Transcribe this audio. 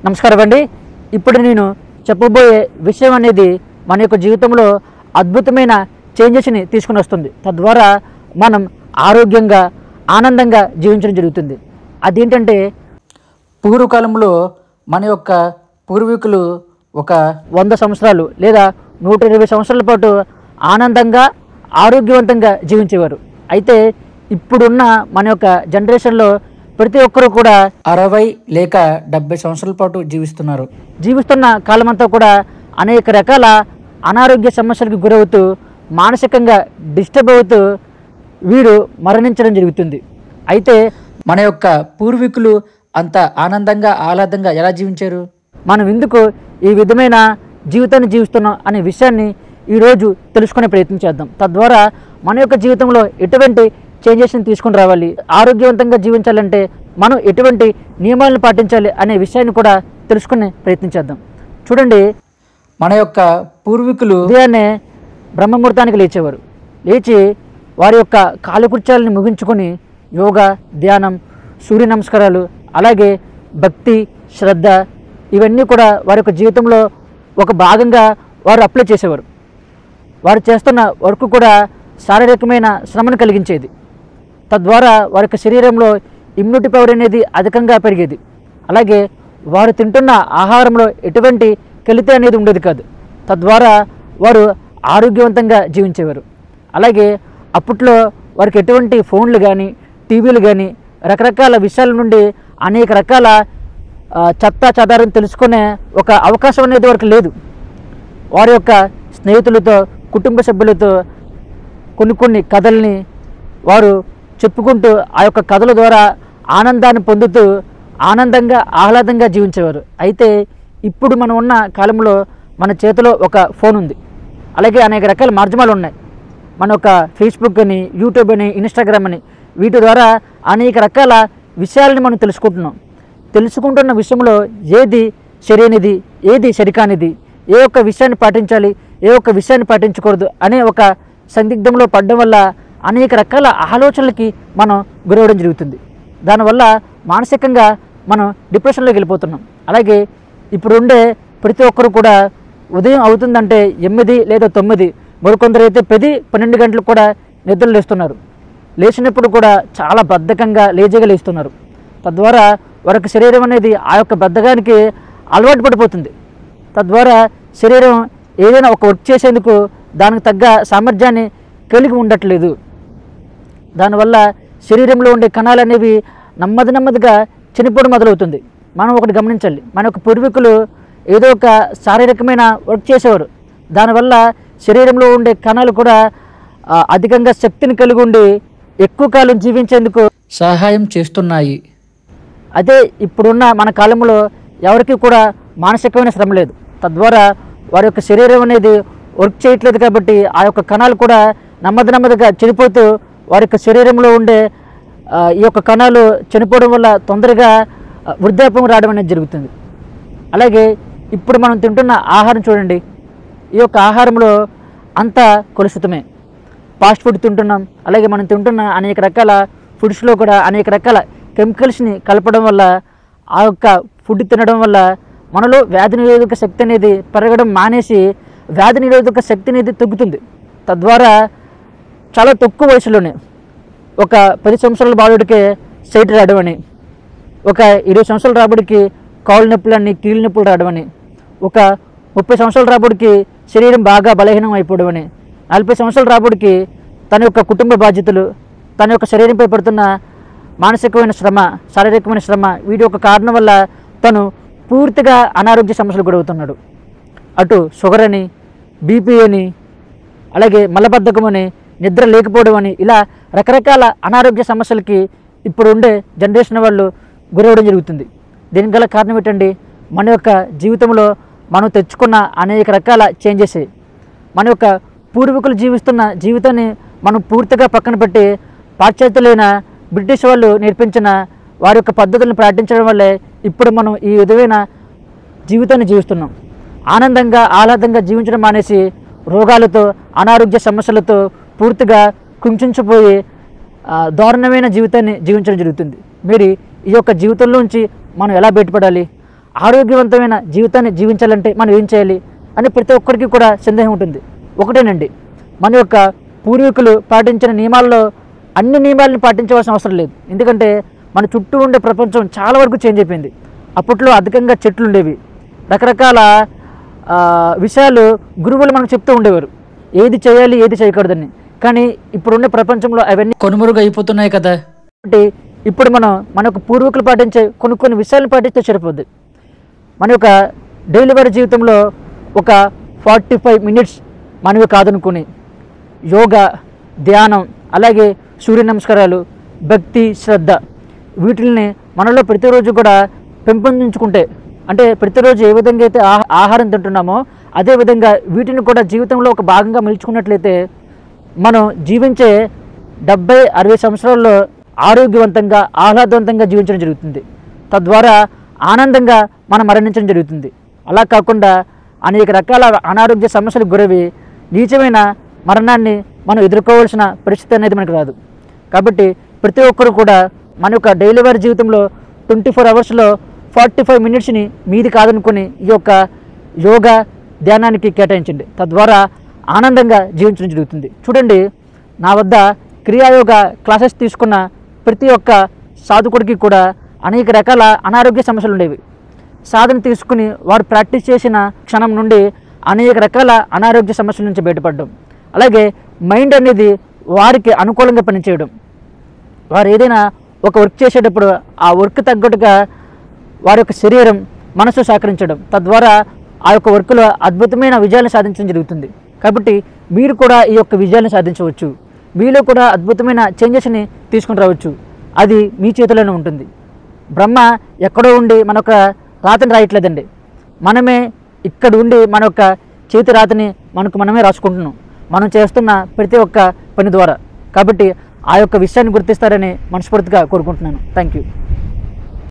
నమస్కారం అండి. ఇప్పుడు నేను చెప్పబోయే విషయం అనేది మన యొక్క జీవితంలో అద్భుతమైన చేంజెస్ని తీసుకుని వస్తుంది. తద్వారా మనం ఆరోగ్యంగా ఆనందంగా జీవించడం జరుగుతుంది. అదేంటంటే పూర్వకాలంలో మన యొక్క పూర్వీకులు ఒక 100 సంవత్సరాలు లేదా 120 సంవత్సరాల పాటు ఆనందంగా ఆరోగ్యవంతంగా జీవించేవారు. అయితే ఇప్పుడున్న మన యొక్క జనరేషన్లో ప్రతి ఒక్కరూ కూడా 60 లేక 70 సంవత్సరాల పాటు జీవిస్తున్నారు. జీవిస్తున్న కాలమంతా కూడా అనేక రకాల అనారోగ్య సమస్యలకు గురవుతూ మానసికంగా డిస్టర్బ్ అవుతూ వీరు మరణించడం జరుగుతుంది. అయితే మన యొక్క పూర్వీకులు అంత ఆనందంగా ఆహ్లాదంగా ఎలా జీవించారు, మనం ఎందుకు ఈ విధమైన జీవితాన్ని జీవిస్తున్నాం అనే విషయాన్ని ఈరోజు తెలుసుకునే ప్రయత్నం చేద్దాం. తద్వారా మన యొక్క జీవితంలో ఎటువంటి చేంజెస్ని తీసుకుని రావాలి, ఆరోగ్యవంతంగా జీవించాలంటే మనం ఎటువంటి నియమాలను పాటించాలి అనే విషయాన్ని కూడా తెలుసుకునే ప్రయత్నం చేద్దాం. చూడండి, మన యొక్క పూర్వీకులు ఉదయాన్నే బ్రహ్మముహూర్తానికి లేచేవారు. లేచి వారి యొక్క కాలకృత్యాలను ముగించుకొని యోగా, ధ్యానం, సూర్య నమస్కారాలు, అలాగే భక్తి, శ్రద్ధ ఇవన్నీ కూడా వారి యొక్క జీవితంలో ఒక భాగంగా వారు అప్లై చేసేవారు. వారు చేస్తున్న వర్క్ కూడా శారీరకమైన శ్రమను కలిగించేది. తద్వారా వారి యొక్క శరీరంలో ఇమ్యూనిటీ పవర్ అనేది అధికంగా పెరిగేది. అలాగే వారు తింటున్న ఆహారంలో ఎటువంటి కల్తీ అనేది ఉండేది కాదు. తద్వారా వారు ఆరోగ్యవంతంగా జీవించేవారు. అలాగే అప్పట్లో వారికి ఎటువంటి ఫోన్లు కానీ టీవీలు కానీ రకరకాల విషయాల నుండి అనేక రకాల చెత్త చెదారం తెలుసుకునే ఒక అవకాశం అనేది వారికి లేదు. వారి యొక్క స్నేహితులతో, కుటుంబ సభ్యులతో కొన్ని కథల్ని వారు చెప్పుకుంటూ ఆ యొక్క కథల ద్వారా ఆనందాన్ని పొందుతూ ఆనందంగా ఆహ్లాదంగా జీవించేవారు. అయితే ఇప్పుడు మనం ఉన్న కాలంలో మన చేతిలో ఒక ఫోన్ ఉంది. అలాగే అనేక రకాల మాధ్యమాలు ఉన్నాయి. మన యొక్క ఫేస్బుక్ అని, యూట్యూబ్ అని, ఇన్స్టాగ్రామ్ అని, వీటి ద్వారా అనేక రకాల విషయాలని మనం తెలుసుకుంటున్న విషయంలో ఏది సరైనది, ఏది సరికానిది, ఏ ఒక్క విషయాన్ని పాటించాలి, ఏ ఒక్క విషయాన్ని పాటించకూడదు అనే ఒక సందిగ్ధంలో పడడం వల్ల అనేక రకాల ఆలోచనలకి మనం గురవడం జరుగుతుంది. దానివల్ల మానసికంగా మనం డిప్రెషన్లోకి వెళ్ళిపోతున్నాం. అలాగే ఇప్పుడు ఉండే ప్రతి ఒక్కరు కూడా ఉదయం అవుతుందంటే 8 లేదా 9, మరికొందరు అయితే 10-12 గంటలకు కూడా నిద్రలు లేస్తున్నారు. లేచినప్పుడు కూడా చాలా బద్ధకంగా లేజీగా లేస్తున్నారు. తద్వారా వారికి శరీరం అనేది ఆ యొక్క బద్ధకానికి అలవాటు పడిపోతుంది. తద్వారా శరీరం ఏదైనా ఒక వర్క్ చేసేందుకు దానికి తగ్గ సామర్థ్యాన్ని కలిగి ఉండట్లేదు. దానివల్ల శరీరంలో ఉండే కణాలు అనేవి నెమ్మదిగా చనిపోవడం మొదలవుతుంది. మనం ఒకటి గమనించాలి, మన యొక్క పూర్వీకులు ఏదో ఒక శారీరకమైన వర్క్ చేసేవారు. దానివల్ల శరీరంలో ఉండే కణాలు కూడా అధికంగా శక్తిని కలిగి ఉండి ఎక్కువ కాలం జీవించేందుకు సహాయం చేస్తున్నాయి. అదే ఇప్పుడున్న మన కాలంలో ఎవరికి కూడా మానసికమైన శ్రమ లేదు. తద్వారా వారి యొక్క శరీరం అనేది వర్క్ చేయట్లేదు. కాబట్టి ఆ యొక్క కణాలు కూడా నెమ్మదిగా చనిపోతూ వారి యొక్క శరీరంలో ఉండే ఈ యొక్క కణాలు చనిపోవడం వల్ల తొందరగా వృద్ధాప్యం రావడం అనేది జరుగుతుంది. అలాగే ఇప్పుడు మనం తింటున్న ఆహారం చూడండి, ఈ యొక్క ఆహారంలో అంతా కలుషితమే. ఫాస్ట్ ఫుడ్ తింటున్నాం. అలాగే మనం తింటున్న అనేక రకాల ఫుడ్స్లో కూడా అనేక రకాల కెమికల్స్ని కలపడం వల్ల, ఆ యొక్క ఫుడ్ తినడం వల్ల మనలో వ్యాధి నిరోధక శక్తి అనేది పెరగడం మానేసి వ్యాధి నిరోధక శక్తి అనేది తగ్గుతుంది. తద్వారా చాలా తక్కువ వయసులోనే ఒక 10 సంవత్సరాల బాలుడికే సైట్ రావడం అని, ఒక 20 సంవత్సరాల రాబడికి కాళ్ళు నొప్పులన్నీ, కీళ్ళ నొప్పులు రావడం అని, ఒక 30 సంవత్సరాల రాబడికి శరీరం బాగా బలహీనం అయిపోవడం అని, 40 సంవత్సరాల రాబడికి తన యొక్క కుటుంబ బాధ్యతలు, తన యొక్క శరీరంపై పడుతున్న మానసికమైన శ్రమ, శారీరకమైన శ్రమ, వీటి యొక్క కారణం వల్ల తను పూర్తిగా అనారోగ్య సమస్యలు గురవుతున్నాడు. అటు షుగర్ అని, బీపీ అని, అలాగే మలబద్ధకం అని, నిద్ర లేకపోవడం అని, ఇలా రకరకాల అనారోగ్య సమస్యలకి ఇప్పుడు ఉండే జనరేషన్ వాళ్ళు గురవడం జరుగుతుంది. దీనికి గల కారణం ఏంటండి? మన యొక్క జీవితంలో మనం తెచ్చుకున్న అనేక రకాల చేంజెస్. మన యొక్క పూర్వీకులు జీవిస్తున్న జీవితాన్ని మనం పూర్తిగా పక్కన పెట్టి పాశ్చాత్యులైన బ్రిటిష్ వాళ్ళు నేర్పించిన వారి యొక్క పద్ధతులను పాటించడం వల్లే ఇప్పుడు మనం ఈ విధమైన జీవితాన్ని జీవిస్తున్నాం. ఆనందంగా ఆహ్లాదంగా జీవించడం మానేసి రోగాలతో, అనారోగ్య సమస్యలతో పూర్తిగా కుంచుకుపోయి దారుణమైన జీవితాన్ని జీవించడం జరుగుతుంది. మరి ఈ యొక్క జీవితంలోంచి మనం ఎలా బయటపడాలి, ఆరోగ్యవంతమైన జీవితాన్ని జీవించాలంటే మనం ఏం చేయాలి అని ప్రతి ఒక్కరికి కూడా సందేహం ఉంటుంది. ఒకటేనండి, మన యొక్క పూర్వీకులు పాటించిన నియమాల్లో అన్ని నియమాలను పాటించవలసిన అవసరం లేదు. ఎందుకంటే మన చుట్టూ ఉండే ప్రపంచం చాలా వరకు చేంజ్ అయిపోయింది. అప్పట్లో అధికంగా చెట్లు ఉండేవి, రకరకాల విషయాలు గురువులు మనకు చెప్తూ ఉండేవారు, ఏది చేయాలి ఏది చేయకూడదని. కానీ ఇప్పుడున్న ప్రపంచంలో అవన్నీ కొనుమరుగు అయిపోతున్నాయి కదా. కాబట్టి ఇప్పుడు మనం మన యొక్క పూర్వీకులు పాటించే కొన్ని విషయాలను పాటిస్తే సరిపోద్ది. మన యొక్క డైలీ వారి జీవితంలో ఒక 45 మినిట్స్ మనవి కాదనుకుని యోగా, ధ్యానం, అలాగే సూర్య నమస్కారాలు, భక్తి, శ్రద్ధ వీటిల్ని మనలో ప్రతిరోజు కూడా పెంపొందించుకుంటే, అంటే ప్రతిరోజు ఏ విధంగా అయితే ఆహారం తింటున్నామో అదేవిధంగా వీటిని కూడా జీవితంలో ఒక భాగంగా మలుచుకున్నట్లయితే మనం జీవించే 70-60 సంవత్సరాల్లో ఆరోగ్యవంతంగా ఆహ్లాదవంతంగా జీవించడం జరుగుతుంది. తద్వారా ఆనందంగా మనం మరణించడం జరుగుతుంది. అలా కాకుండా అనేక రకాల అనారోగ్య సమస్యలకు గురవి నీచమైన మరణాన్ని మనం ఎదుర్కోవాల్సిన పరిస్థితి అనేది మనకు రాదు. కాబట్టి ప్రతి ఒక్కరు కూడా మన యొక్క డైలీ వేర్ జీవితంలో 24 అవర్స్లో 45 మినిట్స్ని మీది కాదనుకుని ఈ యొక్క యోగా, ధ్యానానికి కేటాయించండి. తద్వారా ఆనందంగా జీవించడం జరుగుతుంది. చూడండి, నా వద్ద క్రియాయోగా క్లాసెస్ తీసుకున్న ప్రతి ఒక్క సాధకుడికి కూడా అనేక రకాల అనారోగ్య సమస్యలు ఉండేవి. సాధన తీసుకుని వారు ప్రాక్టీస్ చేసిన క్షణం నుండి అనేక రకాల అనారోగ్య సమస్యల నుంచి బయటపడడం, అలాగే మైండ్ అనేది వారికి అనుకూలంగా పనిచేయడం, వారు ఏదైనా ఒక వర్క్ చేసేటప్పుడు ఆ వర్క్ తగ్గట్టుగా వారి యొక్క శరీరం, మనసు సహకరించడం, తద్వారా ఆ యొక్క వర్క్లో అద్భుతమైన విజయాన్ని సాధించడం జరుగుతుంది. కాబట్టి మీరు కూడా ఈ యొక్క విజయాన్ని సాధించవచ్చు. మీలో కూడా అద్భుతమైన చేంజెస్ని తీసుకుని రావచ్చు. అది మీ చేతిలోనే ఉంటుంది. బ్రహ్మ ఎక్కడో ఉండి మన యొక్క రాతని రాయట్లేదండి. మనమే ఇక్కడ ఉండి మన యొక్క చేతి రాతని మనమే రాసుకుంటున్నాం, మనం చేస్తున్న ప్రతి ఒక్క పని ద్వారా. కాబట్టి ఆ యొక్క విషయాన్ని గుర్తిస్తారని మనస్ఫూర్తిగా కోరుకుంటున్నాను. Thank you.